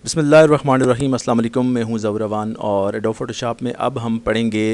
बिस्मिल्लाहिर्रहमानिर्रहीम। अस्सलाम वालेकुम। मैं हूं ज़हूर अवान और एडोब फोटोशॉप में अब हम पढ़ेंगे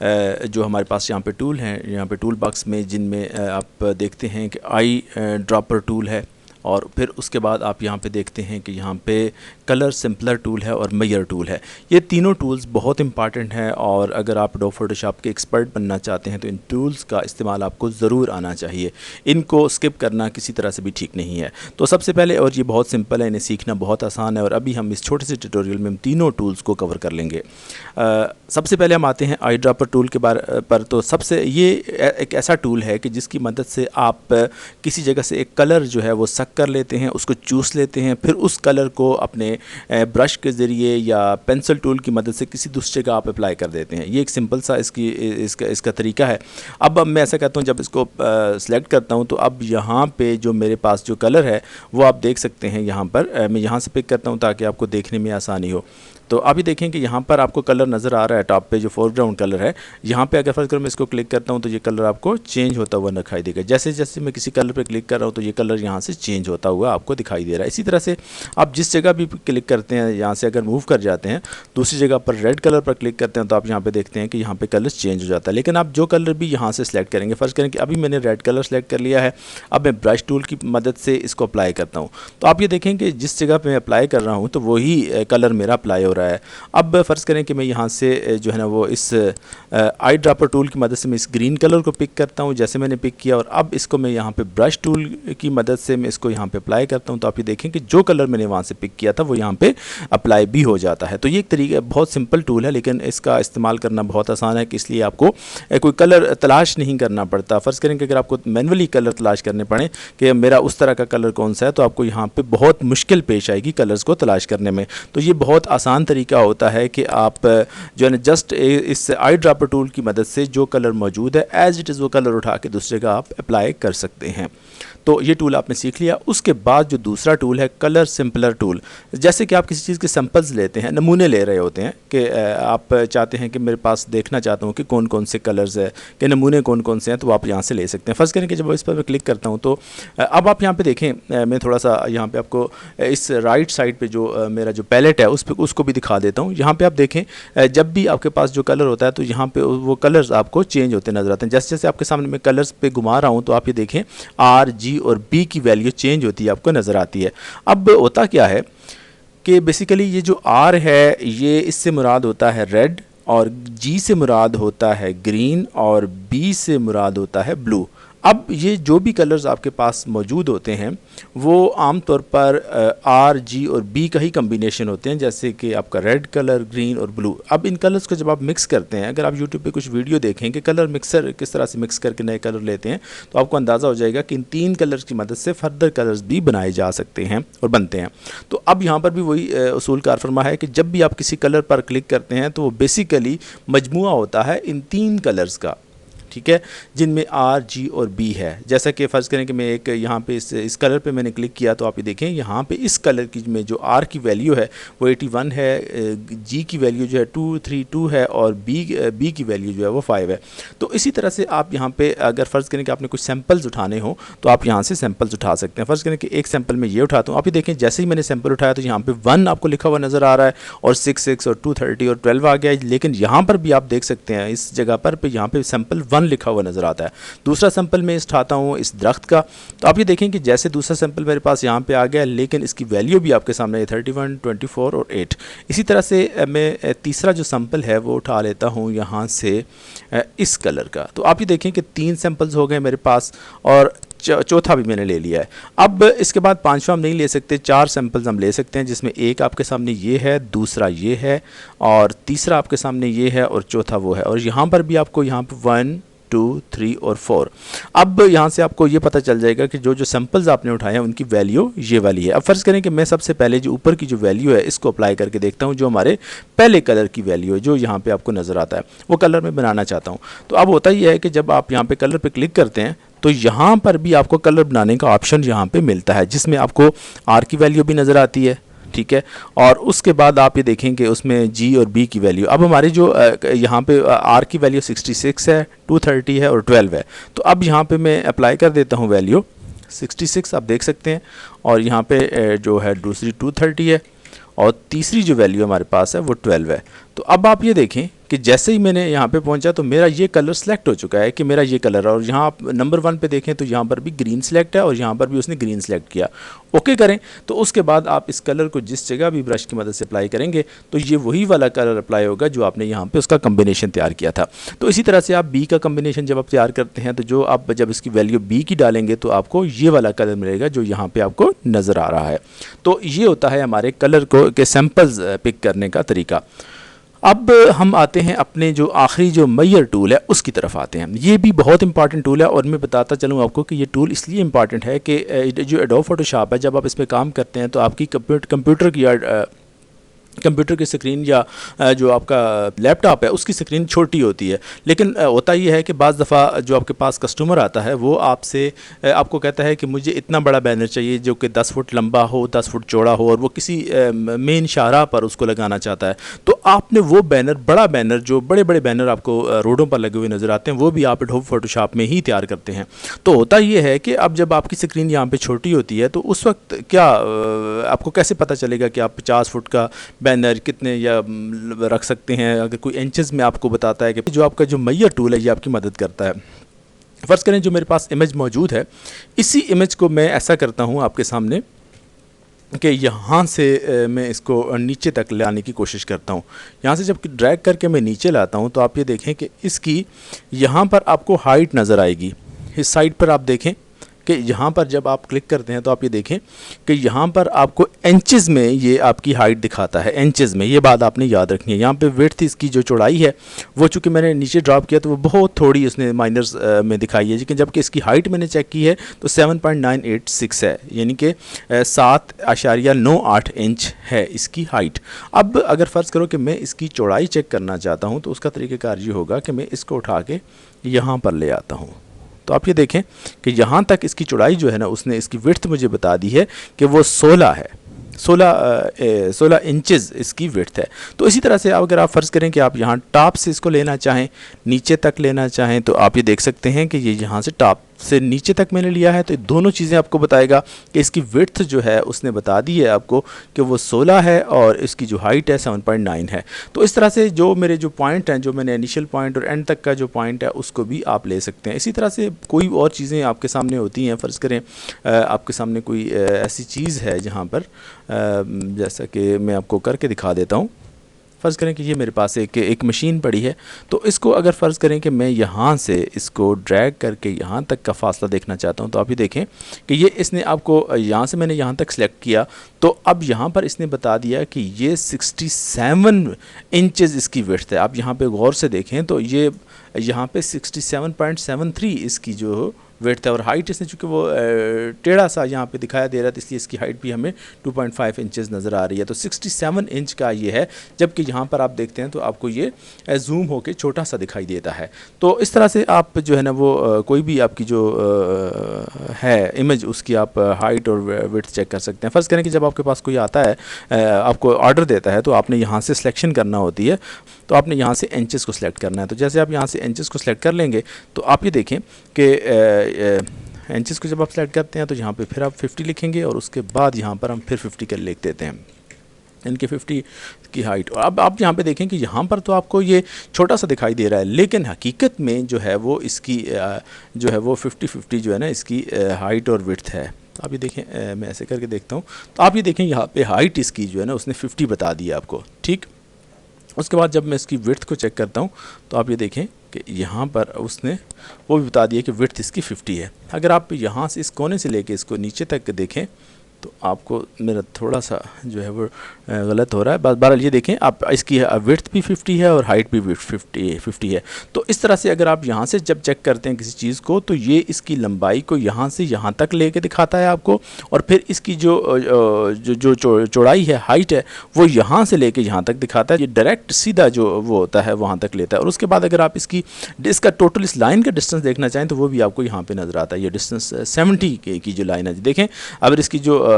जो हमारे पास यहाँ पे टूल हैं, यहाँ पे टूल बॉक्स में जिनमें आप देखते हैं कि आई ड्रॉपर टूल है और फिर उसके बाद आप यहाँ पे देखते हैं कि यहाँ पे कलर सिंपलर टूल है और मेजर टूल है। ये तीनों टूल्स बहुत इंपॉर्टेंट हैं और अगर आप एडोब फोटोशॉप के एक्सपर्ट बनना चाहते हैं तो इन टूल्स का इस्तेमाल आपको ज़रूर आना चाहिए। इनको स्किप करना किसी तरह से भी ठीक नहीं है। तो सबसे पहले, और ये बहुत सिंपल है, इन्हें सीखना बहुत आसान है और अभी हम इस छोटे से ट्यूटोरियल में हम तीनों टूल्स को कवर कर लेंगे। सबसे पहले हम आते हैं आई ड्रॉपर टूल के बारे पर। तो सबसे ये एक ऐसा टूल है कि जिसकी मदद से आप किसी जगह से एक कलर जो है वो सक कर लेते हैं, उसको चूस लेते हैं, फिर उस कलर को अपने ब्रश के ज़रिए या पेंसिल टूल की मदद से किसी दूसरी जगह आप अप्लाई कर देते हैं। ये एक सिंपल सा इसका तरीका है। अब मैं ऐसा कहता हूँ, जब इसको सिलेक्ट करता हूँ तो अब यहाँ पे जो मेरे पास जो कलर है वो आप देख सकते हैं। यहाँ पर मैं यहाँ से पिक करता हूँ ताकि आपको देखने में आसानी हो। तो अभी देखें कि यहाँ पर आपको कलर नज़र आ रहा है टॉप पे, जो फोरग्राउंड कलर है। यहाँ पे अगर फर्ज करो मैं इसको क्लिक करता हूँ तो ये कलर आपको चेंज होता हुआ दिखाई देगा। जैसे जैसे मैं किसी कलर पे क्लिक कर रहा हूँ तो ये कलर यहाँ से चेंज होता हुआ आपको दिखाई दे रहा है। इसी तरह से आप जिस जगह भी क्लिक करते हैं, यहाँ से अगर मूव कर जाते हैं दूसरी जगह पर रेड कलर पर क्लिक करते हैं तो आप यहाँ पर देखते हैं कि यहाँ पर कलर चेंज हो जाता है। लेकिन आप जो कलर भी यहाँ से सिलेक्ट करेंगे, फ़र्ज़ करें कि अभी मैंने रेड कलर सेलेक्ट कर लिया है, अब मैं ब्रश टूल की मदद से इसको अप्लाई करता हूँ तो आप ये देखें कि जिस जगह पर मैं अप्लाई कर रहा हूँ तो वही कलर मेरा अप्लाई हो रहा है। अब फ़र्ज़ करें कि मैं यहाँ से जो है ना वो इस आई ड्रॉपर टूल की मदद से मैं इस ग्रीन कलर को पिक करता हूँ, जैसे मैंने पिक किया, और अब इसको मैं यहाँ पे ब्रश टूल की मदद से मैं इसको यहाँ पे अप्लाई करता हूँ तो आप ये देखें कि जो कलर मैंने वहाँ से पिक किया था वो यहाँ पे अप्लाई भी हो जाता है। तो ये एक तरीका, बहुत सिंपल टूल है लेकिन इसका इस्तेमाल करना बहुत आसान है कि इसलिए आपको कोई कलर तलाश नहीं करना पड़ता। फ़र्ज़ करें कि अगर आपको मैनुअली कलर तलाश करने पड़े कि मेरा उस तरह का कलर कौन सा है तो आपको यहाँ पर बहुत मुश्किल पेश आएगी कलर्स को तलाश करने में। तो ये बहुत आसान तरीका होता है कि आप जो है ना जस्ट इस आई ड्रॉपर टूल की मदद से जो कलर मौजूद है एज इट इज़ वो कलर उठा के दूसरी जगह आप अप्लाई कर सकते हैं। तो ये टूल आपने सीख लिया। उसके बाद जो दूसरा टूल है कलर सिंपलर टूल, जैसे कि आप किसी चीज़ के सैंपल्स लेते हैं, नमूने ले रहे होते हैं कि आप चाहते हैं कि मेरे पास देखना चाहता हूँ कि कौन कौन से कलर्स है, कि नमूने कौन कौन से हैं, तो आप यहाँ से ले सकते हैं। फ़र्ज़ करें कि जब इस पर मैं क्लिक करता हूँ तो अब आप यहाँ पे देखें, मैं थोड़ा सा यहाँ पे आपको इस राइट साइड पे जो मेरा जो पैलेट है उसको भी दिखा देता हूँ। यहाँ पे आप देखें, जब भी आपके पास जो कलर होता है तो यहाँ पे वो कलर्स आपको चेंज होते नज़र आते हैं। जैसे जैसे आपके सामने मैं कलर्स पे घुमा रहा हूँ तो आप ये देखें आर, जी और बी की वैल्यू चेंज होती है, आपको नज़र आती है। अब होता क्या है कि बेसिकली ये जो आर है ये इससे मुराद होता है रेड, और जी से मुराद होता है ग्रीन, और बी से मुराद होता है ब्लू। अब ये जो भी कलर्स आपके पास मौजूद होते हैं वो आम तौर पर आर, जी और बी का ही कम्बिनेशन होते हैं, जैसे कि आपका रेड कलर, ग्रीन और ब्लू। अब इन कलर्स को जब आप मिक्स करते हैं, अगर आप यूट्यूब पे कुछ वीडियो देखें कि कलर मिक्सर किस तरह से मिक्स करके नए कलर लेते हैं तो आपको अंदाज़ा हो जाएगा कि इन तीन कलर्स की मदद से फर्दर कलर्स भी बनाए जा सकते हैं और बनते हैं। तो अब यहाँ पर भी वही उसूल कार फरमा है कि जब भी आप किसी कलर पर क्लिक करते हैं तो वो बेसिकली मजमुआ होता है इन तीन कलर्स का, ठीक है, जिनमें आर, जी और बी है। जैसा कि फ़र्ज़ करें कि मैं एक यहाँ पे इस कलर पे मैंने क्लिक किया तो आप ये देखें यहाँ पे इस कलर की में जो आर की वैल्यू है वो 81 है, जी की वैल्यू जो है 232 है और बी की वैल्यू जो है वो 5 है। तो इसी तरह से आप यहाँ पे अगर फ़र्ज़ करें कि आपने कुछ सैम्पल्स उठाने हो तो आप यहाँ से सैम्पल्स उठा सकते हैं। फ़र्ज़ करें कि एक सैम्पल में ये उठाता हूँ, आप ये देखें जैसे ही मैंने सैम्पल उठाया तो यहाँ पर 1 आपको लिखा हुआ नज़र आ रहा है और 6 और 230 और 12 आ गया है। लेकिन यहाँ पर भी आप देख सकते हैं इस जगह पर यहाँ पर सैम्पल 1 लिखा हुआ नज़र आता है। दूसरा सैंपल मैं उठाता हूँ इस दरख्त का, तो आप ये देखें कि जैसे दूसरा सैंपल मेरे पास यहाँ पे आ गया लेकिन इसकी वैल्यू भी आपके सामने है 31, 24 और 8। इसी तरह से मैं तीसरा जो सैंपल है वो उठा लेता हूँ यहाँ से इस कलर का। तो आप ये देखें कि 3 सैंपल्स हो गए मेरे पास और चौथा भी मैंने ले लिया है। अब इसके बाद पांचवा हम नहीं ले सकते, 4 सैंपल्स हम ले सकते हैं, जिसमें एक आपके सामने ये है, दूसरा ये है और तीसरा आपके सामने ये है और चौथा वो है। और यहाँ पर भी आपको यहाँ पर 1, 2, 3 और 4। अब यहाँ से आपको ये पता चल जाएगा कि जो जो सैंपल्स आपने उठाए हैं उनकी वैल्यू ये वाली है। अब फ़र्ज़ करें कि मैं सबसे पहले जो ऊपर की जो वैल्यू है इसको अप्लाई करके देखता हूँ, जो हमारे पहले कलर की वैल्यू है जो यहाँ पे आपको नज़र आता है, वो कलर मैं बनाना चाहता हूँ। तो अब होता ही है कि जब आप यहाँ पे कलर पे क्लिक करते हैं तो यहाँ पर भी आपको कलर बनाने का ऑप्शन यहाँ पे मिलता है, जिसमें आपको आर की वैल्यू भी नज़र आती है, ठीक है, और उसके बाद आप ये देखेंगे उसमें जी और बी की वैल्यू। अब हमारी जो यहाँ पे आर की वैल्यू 66 है, 230 है और 12 है। तो अब यहाँ पे मैं अप्लाई कर देता हूँ वैल्यू 66, आप देख सकते हैं, और यहाँ पे जो है दूसरी 230 है और तीसरी जो वैल्यू हमारे पास है वो 12 है। तो अब आप ये देखें कि जैसे ही मैंने यहाँ पे पहुँचा तो मेरा ये कलर सेलेक्ट हो चुका है कि मेरा ये कलर है, और यहाँ आप नंबर 1 पे देखें तो यहाँ पर भी ग्रीन सेलेक्ट है और यहाँ पर भी उसने ग्रीन सेलेक्ट किया। ओके करें तो उसके बाद आप इस कलर को जिस जगह भी ब्रश की मदद से अप्लाई करेंगे तो ये वही वाला कलर अप्लाई होगा जो आपने यहाँ पे उसका कम्बिनेशन तैयार किया था। तो इसी तरह से आप बी का कम्बिनेशन जब आप तैयार करते हैं तो जो आप जब इसकी वैल्यू बी की डालेंगे तो आपको ये वाला कलर मिलेगा जो यहाँ पे आपको नज़र आ रहा है। तो ये होता है हमारे कलर को के सैम्पल्स पिक करने का तरीका। अब हम आते हैं अपने जो आखिरी जो मैयर टूल है उसकी तरफ आते हैं। ये भी बहुत इंपॉर्टेंट टूल है और मैं बताता चलूँ आपको कि ये टूल इसलिए इंपॉर्टेंट है कि जो एडोब फोटोशॉप है जब आप इस पर काम करते हैं तो आपकी कंप्यूटर की स्क्रीन या जो आपका लैपटॉप है उसकी स्क्रीन छोटी होती है, लेकिन होता ये है कि बाज़ दफ़ा जो आपके पास कस्टमर आता है वो आपको कहता है कि मुझे इतना बड़ा बैनर चाहिए जो कि 10 फुट लंबा हो, 10 फुट चौड़ा हो, और वो किसी मेन शाहराह पर उसको लगाना चाहता है। तो आपने वो बैनर, बड़ा बैनर, जो बड़े बड़े बैनर आपको रोडों पर लगे हुए नज़र आते हैं, वो भी आप एडोब फोटोशॉप में ही तैयार करते हैं। तो होता ये है कि अब जब आपकी स्क्रीन यहाँ पर छोटी होती है तो उस वक्त क्या आपको कैसे पता चलेगा कि आप 50 फुट का बैनर कितने या रख सकते हैं। अगर कोई इंचेस में आपको बताता है कि जो आपका जो मैयर टूल है ये आपकी मदद करता है। फ़र्ज़ करें जो मेरे पास इमेज मौजूद है, इसी इमेज को मैं ऐसा करता हूँ आपके सामने कि यहाँ से मैं इसको नीचे तक ले आने की कोशिश करता हूँ। यहाँ से जब ड्रैग करके मैं नीचे लाता हूँ तो आप ये देखें कि इसकी यहाँ पर आपको हाइट नज़र आएगी। इस साइड पर आप देखें कि यहाँ पर जब आप क्लिक करते हैं तो आप ये देखें कि यहाँ पर आपको इंचेस में ये आपकी हाइट दिखाता है, इंचेस में। ये बात आपने याद रखनी है। यहाँ पे विड्थ इसकी जो चौड़ाई है वो चूँकि मैंने नीचे ड्रॉप किया तो वो बहुत थोड़ी उसने माइनर्स में दिखाई है, लेकिन जबकि इसकी हाइट मैंने चेक की है तो 7.986 है, यानी कि 7.98 इंच है इसकी हाइट। अब अगर फ़र्ज़ करो कि मैं इसकी चौड़ाई चेक करना चाहता हूँ तो उसका तरीक़ाकार ये होगा कि मैं इसको उठा के यहाँ पर ले आता हूँ। तो आप ये देखें कि यहाँ तक इसकी चौड़ाई जो है ना, उसने इसकी विड्थ मुझे बता दी है कि वो 16 है, 16 इंचेस इसकी विड्थ है। तो इसी तरह से अगर आप फ़र्ज़ करें कि आप यहाँ टॉप से इसको लेना चाहें, नीचे तक लेना चाहें, तो आप ये देख सकते हैं कि ये यहाँ से टॉप से नीचे तक मैंने लिया है। तो दोनों चीज़ें आपको बताएगा कि इसकी विड्थ जो है उसने बता दी है आपको कि वो 16 है और इसकी जो हाइट है 7.9 है। तो इस तरह से जो मेरे जो पॉइंट हैं, जो मैंने इनिशियल पॉइंट और एंड तक का जो पॉइंट है उसको भी आप ले सकते हैं। इसी तरह से कोई और चीज़ें आपके सामने होती हैं। फ़र्ज़ करें आपके सामने कोई ऐसी चीज़ है जहाँ पर जैसा कि मैं आपको करके दिखा देता हूँ। फ़र्ज़ करें कि ये मेरे पास एक मशीन पड़ी है, तो इसको अगर फ़र्ज़ करें कि मैं यहाँ से इसको ड्रैग करके यहाँ तक का फ़ासला देखना चाहता हूँ, तो आप ये देखें कि ये इसने आपको यहाँ से मैंने यहाँ तक सेलेक्ट किया तो अब यहाँ पर इसने बता दिया कि ये 67 इंचेस इसकी विड्थ है। आप यहाँ पे गौर से देखें तो ये यहाँ पे 67.73 इसकी जो विड्थ है, और हाइट इसने चूँकि वो टेढ़ा सा यहाँ पे दिखाया दे रहा है तो इसलिए इसकी हाइट भी हमें 2.5 इंचेस नज़र आ रही है। तो 67 इंच का ये है, जबकि यहाँ पर आप देखते हैं तो आपको ये जूम होके छोटा सा दिखाई देता है। तो इस तरह से आप जो है ना वो कोई भी आपकी जो है इमेज उसकी आप हाइट और विड्थ चेक कर सकते हैं। फ़र्ज़ करें कि जब आपके पास कोई आता है, आपको ऑर्डर देता है, तो आपने यहाँ से सिलेक्शन करना होती है, तो आपने यहाँ से इंचेस को सिलेक्ट करना है। तो जैसे आप यहाँ से इंचेस को सिलेक्ट कर लेंगे तो आप ये देखें कि इंचेस को जब आप सेलेक्ट करते हैं तो यहाँ पे फिर आप 50 लिखेंगे और उसके बाद यहाँ पर हम फिर 50 कर लिख देते हैं, इनके 50 की हाइट। और अब आप यहाँ पे देखें कि यहाँ पर तो आपको ये छोटा सा दिखाई दे रहा है, लेकिन हकीकत में जो है वो इसकी जो है वो 50-50 जो है ना इसकी हाइट और विड्थ है। आप ये देखें, मैं ऐसे करके देखता हूँ तो आप ये देखें यहाँ पे हाइट इसकी जो है ना उसने 50 बता दिया आपको, ठीक। उसके बाद जब मैं इसकी विड्थ को चेक करता हूँ तो आप ये देखें कि यहाँ पर उसने वो भी बता दिया कि विड्थ इसकी 50 है। अगर आप यहाँ से इस कोने से लेके इसको नीचे तक देखें तो आपको मेरा थोड़ा सा जो है वो गलत हो रहा है। बहरहाल ये देखें आप, इसकी विड्थ भी 50 है और हाइट भी 50 है। तो इस तरह से अगर आप यहाँ से जब चेक करते हैं किसी चीज़ को तो ये इसकी लंबाई को यहाँ से यहाँ तक लेके दिखाता है आपको, और फिर इसकी जो चौड़ाई है, हाइट है, वो यहाँ से लेके यहाँ तक दिखाता है। ये डायरेक्ट सीधा जो वो होता है वहाँ तक लेता है। और उसके बाद अगर आप इसका टोटल इस लाइन का डिस्टेंस देखना चाहें तो वो भी आपको यहाँ पर नज़र आता है। ये डिस्टेंस 70 की जो लाइन है, देखें अगर इसकी जो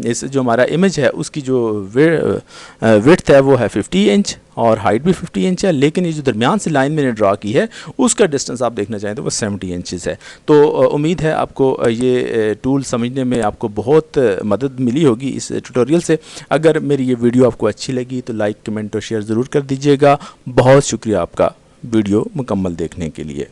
इस जो हमारा इमेज है उसकी जो विड्थ है वो है 50 इंच और हाइट भी 50 इंच है, लेकिन ये जो दरमियान से लाइन मैंने ड्रा की है उसका डिस्टेंस आप देखना चाहें तो वो 70 इंचज़ है। तो उम्मीद है आपको ये टूल समझने में आपको बहुत मदद मिली होगी इस ट्यूटोरियल से। अगर मेरी ये वीडियो आपको अच्छी लगी तो लाइक, कमेंट और शेयर ज़रूर कर दीजिएगा। बहुत शुक्रिया आपका वीडियो मुकम्मल देखने के लिए।